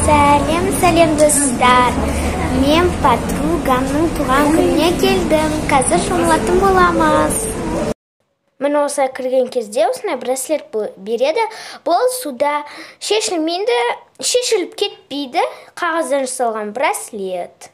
Сәлем достар. Мен подругамның туған күніне келдім. Қазір шомылатын боламыз. Міне осылай кірген кезде осындай браслет береді. Бұл суда шешілмейді, шешіліп кетпейді. Қағаздан жасалған браслет.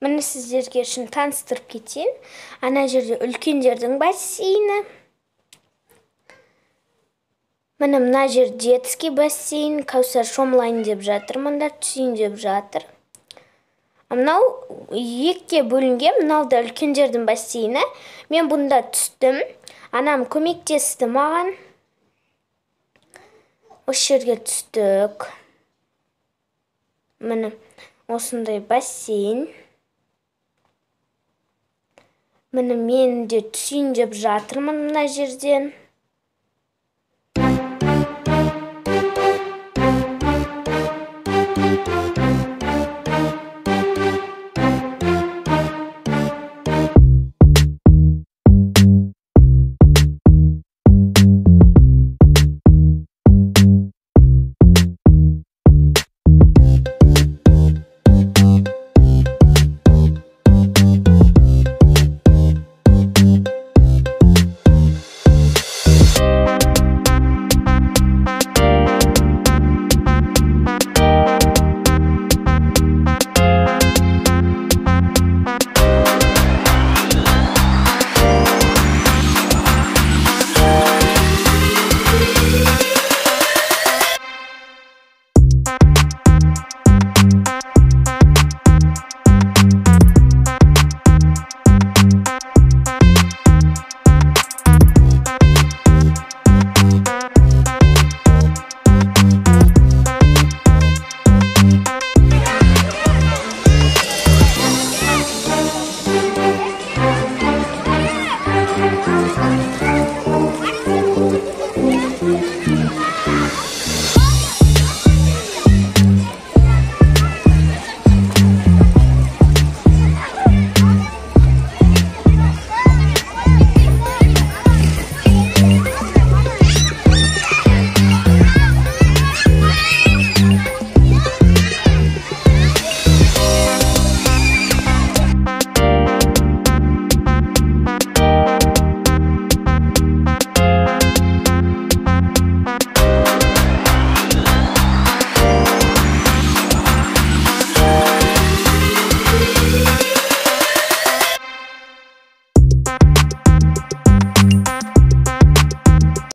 Міне сіздерге үшін таныстырып кетейін. Ана жерде үлкендердің бассейні. Міне мына жер детский бассейн. Кәусар шомылайын деп жатыр, мында түсейін деп жатыр. Мынау екіге бөлінген, мынау да үлкендердің бассейні. Мен бұнда түстім. Анам көмектесті маған. Осы жерге түстік. Міне осындай бассейн. Міне мен де түсейін деп жатырмын мына жерден.